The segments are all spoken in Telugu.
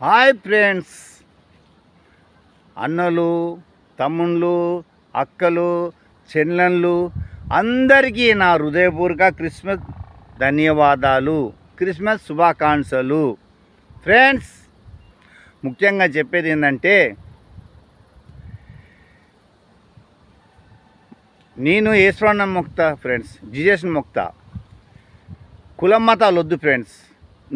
హాయ్ ఫ్రెండ్స్, అన్నలు, తమ్ముళ్ళు, అక్కలు, చెల్లెళ్ళు అందరికీ నా హృదయపూర్వక క్రిస్మస్ ధన్యవాదాలు, క్రిస్మస్ శుభాకాంక్షలు. ఫ్రెండ్స్, ముఖ్యంగా చెప్పేది ఏంటంటే, నేను యేసుని మొక్తా ఫ్రెండ్స్, జీసస్ని మొక్తా. కులం మతాలు వద్దు ఫ్రెండ్స్.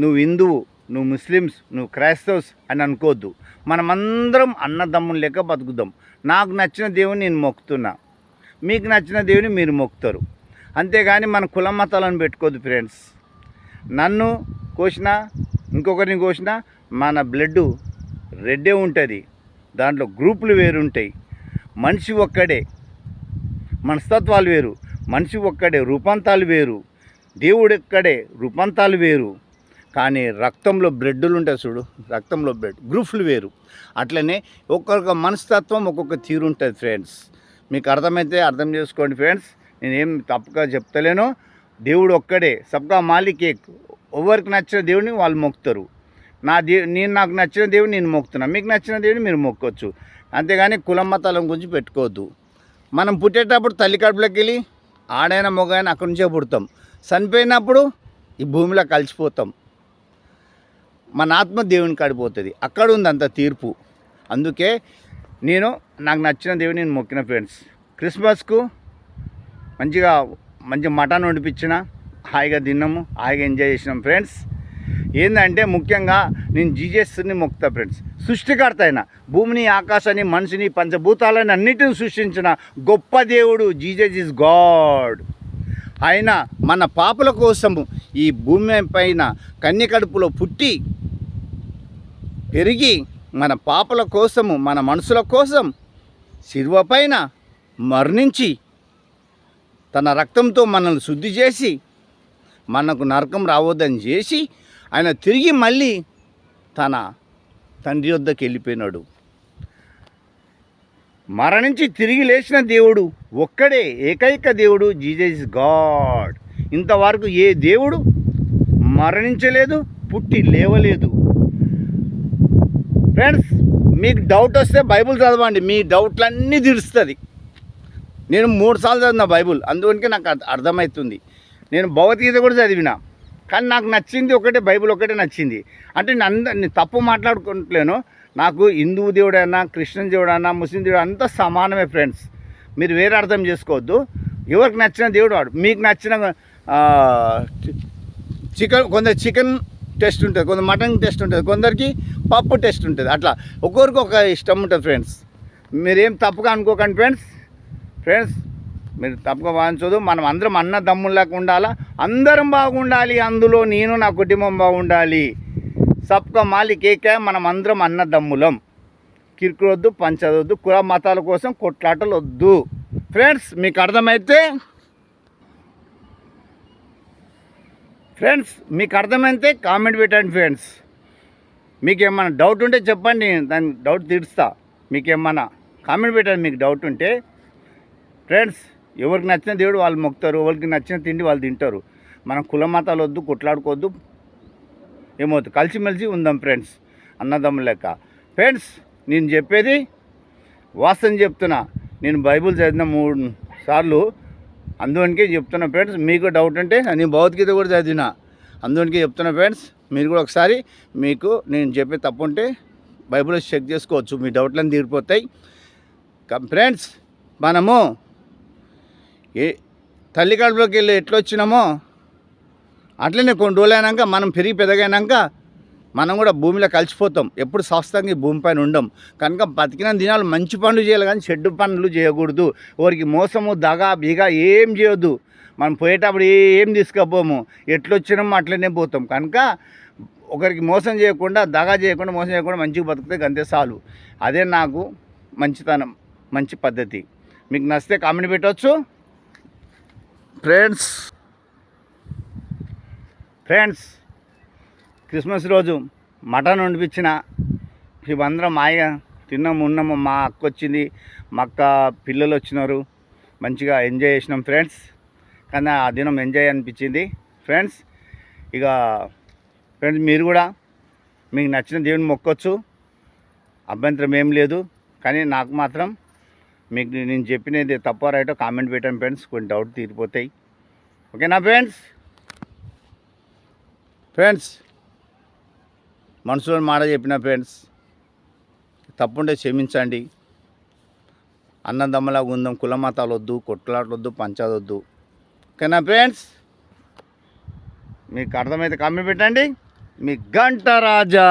నువ్వు హిందువు, నువ్వు ముస్లిమ్స్, నువ్వు క్రైస్తవ్స్ అని అనుకోవద్దు. మనమందరం అన్నదమ్ములు లెక్క బతుకుదాం. నాకు నచ్చిన దేవుని నేను మొక్కుతున్నా, మీకు నచ్చిన దేవుని మీరు మొక్కుతారు. అంతేగాని మన కులం మతాలను పెట్టుకోవద్దు ఫ్రెండ్స్. నన్ను కోసినా ఇంకొకరిని కోసినా మన బ్లడ్ రెడ్డే ఉంటుంది. దాంట్లో గ్రూపులు వేరుంటాయి. మనిషి ఒక్కడే, మనస్తత్వాలు వేరు. మనిషి ఒక్కడే, రూపాంతాలు వేరు. దేవుడు ఒక్కడే, రూపాంతాలు వేరు. కానీ రక్తంలో బ్లడ్లు ఉంటాయి చూడు, రక్తంలో బ్లడ్ గ్రూపులు వేరు. అట్లనే ఒక్కొక్క మనస్తత్వం ఒక్కొక్క తీరు ఉంటుంది ఫ్రెండ్స్. మీకు అర్థమైతే అర్థం చేసుకోండి ఫ్రెండ్స్. నేనేం తప్పుగా చెప్తలేను. దేవుడు ఒక్కడే, సబ్కా మాలిక్ ఏక్. ఎవరికి నచ్చిన దేవుడిని వాళ్ళు మొక్కుతారు. నాకు నచ్చిన దేవుడిని నేను మొక్కుతున్నా, మీకు నచ్చిన దేవుడిని మీరు మొక్కొచ్చు. అంతేగాని కులం మతాల గురించి పెట్టుకోవద్దు. మనం పుట్టేటప్పుడు తల్లి కడుపులోకి వెళ్ళి ఆడైనా మొగైనా అక్కడి నుంచే పుడతాం. చనిపోయినప్పుడు ఈ భూమిలో కలిసిపోతాం. మన ఆత్మ దేవుని కాడిపోతుంది. అక్కడ ఉంది అంత తీర్పు. అందుకే నాకు నచ్చిన దేవుని నేను మొక్కిన ఫ్రెండ్స్. క్రిస్మస్కు మంచి మటన్ వండిపించిన, హాయిగా తిన్నాము, హాయిగా ఎంజాయ్ చేసినాం ఫ్రెండ్స్. ఏంటంటే ముఖ్యంగా నేను జీసస్ని మొక్కుతా ఫ్రెండ్స్. సృష్టికర్త అయిన భూమిని, ఆకాశాన్ని, మనిషిని, పంచభూతాలని అన్నిటిని సృష్టించిన గొప్ప దేవుడు జీసస్ ఈజ్ గాడ్. ఆయన మన పాపల కోసము ఈ భూమి పైన కన్యకడుపులో పుట్టి పెరిగి మన పాపల కోసము, మన మనసుల కోసం శిలువ పైన మరణించి తన రక్తంతో మనల్ని శుద్ధి చేసి మనకు నరకం రావద్దని చేసి ఆయన తిరిగి మళ్ళీ తన తండ్రి వద్దకు వెళ్ళిపోయినాడు. మరణించి తిరిగి లేచిన దేవుడు ఒక్కడే, ఏకైక దేవుడు జీసస్ గాడ్. ఇంతవరకు ఏ దేవుడు మరణించలేదు, పుట్టి లేవలేదు. ఫ్రెండ్స్, మీకు డౌట్ వస్తే బైబుల్ చదవండి, మీ డౌట్లన్నీ తీరుస్తుంది. నేను 3 సార్లు చదివిన బైబుల్, అందుకనికే నాకు అర్థమవుతుంది. నేను భగవద్గీత కూడా చదివిన, కానీ నాకు నచ్చింది ఒకటే, బైబుల్ ఒకటే నచ్చింది. అంటే నేను తప్పు మాట్లాడుకుంటలేను. నాకు హిందువు దేవుడైనా, క్రిస్టియన్ దేవుడైనా, ముస్లిం దేవుడు అంతా సమానమే ఫ్రెండ్స్. మీరు వేరే అర్థం చేసుకోవద్దు. ఎవరికి నచ్చిన దేవుడు వాడు. మీకు నచ్చిన చికెన్ టేస్ట్ ఉంటుంది, కొందరు మటన్ టేస్ట్ ఉంటుంది, కొందరికి పప్పు టేస్ట్ ఉంటుంది. అట్లా ఒక్కొరికి ఒక ఇష్టం ఉంటుంది ఫ్రెండ్స్. మీరేం తప్పుగా అనుకోకండి ఫ్రెండ్స్. మీరు తప్పుగా భావించదు. మనం అందరం అన్నదమ్ముల్లాగా ఉండాలా, అందరం బాగుండాలి. అందులో నేను, నా కుటుంబం బాగుండాలి. సబ్కా మాలిక్ ఏకే. మనం అందరం అన్నదమ్ములం. కిరుకులొద్దు, పంచదొద్దు, కుల మతాల కోసం కొట్లాటలు వద్దు ఫ్రెండ్స్. మీకు అర్థమైతే కామెంట్ పెట్టండి ఫ్రెండ్స్. మీకు ఏమన్నా డౌట్ ఉంటే చెప్పండి, దాని డౌట్ తీరుస్తా. మీకు ఏమన్నా కామెంట్ పెట్టండి మీకు డౌట్ ఉంటే ఫ్రెండ్స్. ఎవరికి నచ్చిన దేవుడు వాళ్ళు మొక్కుతారు, ఎవరికి నచ్చిన తిండి వాళ్ళు తింటారు. మనం కుల మతాలు వద్దు, కొట్లాడుకోవద్దు. ఏమవుతుంది, కలిసిమెలిసి ఉందాం ఫ్రెండ్స్, అన్నదమ్ముల లెక్క. ఫ్రెండ్స్, నేను చెప్పేది వాస్తవం చెప్తున్నా. నేను బైబుల్ చదివిన 3 సార్లు, అందువనికే చెప్తున్నా ఫ్రెండ్స్. మీకు డౌట్ ఉంటే నేను భగవద్గీత కూడా చదివిన, అందువనికే చెప్తున్నా ఫ్రెండ్స్. మీరు కూడా ఒకసారి మీకు నేను చెప్పే తప్పు ఉంటే బైబుల్లో చెక్ చేసుకోవచ్చు, మీ డౌట్లను తీరిపోతాయి ఫ్రెండ్స్. మనము తల్లి కడుపులోకి వెళ్ళి ఎట్లొచ్చినామో అట్లనే కొన్ని రోజులు అయినాక మనం పెరిగి పెద్దగైనాక మనం కూడా భూమిలో కలిసిపోతాం. ఎప్పుడు శాస్త్రంగా భూమి పైన ఉండం. కనుక బతికిన దినాలు మంచి పనులు చేయాలి, కానీ చెడ్డు పనులు చేయకూడదు. ఎవరికి మోసము, దగా, బిగా ఏం చేయొద్దు. మనం పోయేటప్పుడు ఏం తీసుకపోము, ఎట్లొచ్చినామో అట్లనే పోతాం. కనుక ఒకరికి మోసం చేయకుండా, దగా చేయకుండా, మోసం చేయకుండా మంచిగా బతికితే అంతే చాలు. అదే నాకు మంచితనం, మంచి పద్ధతి. మీకు నచ్చితే కామెంట్ పెట్టవచ్చు ఫ్రెండ్స్. క్రిస్మస్ రోజు మటన్ వండిపించిన, మేమందరం హాయిగా తిన్నాము, ఉన్నాము. మా అక్క వచ్చింది, మా అక్క పిల్లలు వచ్చినారు, మంచిగా ఎంజాయ్ చేసినాం ఫ్రెండ్స్. కానీ ఆ దినం ఎంజాయ్ అనిపించింది ఫ్రెండ్స్. ఇక ఫ్రెండ్స్, మీరు కూడా మీకు నచ్చిన దేవుని మొక్కొచ్చు, అభ్యంతరం ఏం లేదు. కానీ నాకు మాత్రం మీకు నేను చెప్పినది తప్ప రైటో కామెంట్ పెట్టండి ఫ్రెండ్స్, కొన్ని డౌట్ తీరిపోతాయి. ఓకేనా ఫ్రెండ్స్? మనసులో మాట చెప్పిన ఫ్రెండ్స్, తప్పుంటే క్షమించండి. అన్నదమ్మలాగా ఉందాం, కుల మతాలు వద్దు, కొట్లాటొద్దు, పంచాదొద్దు. ఓకేనా ఫ్రెండ్స్? మీకు అర్థమైతే కామెంట్ పెట్టండి. మీ గంట రాజా.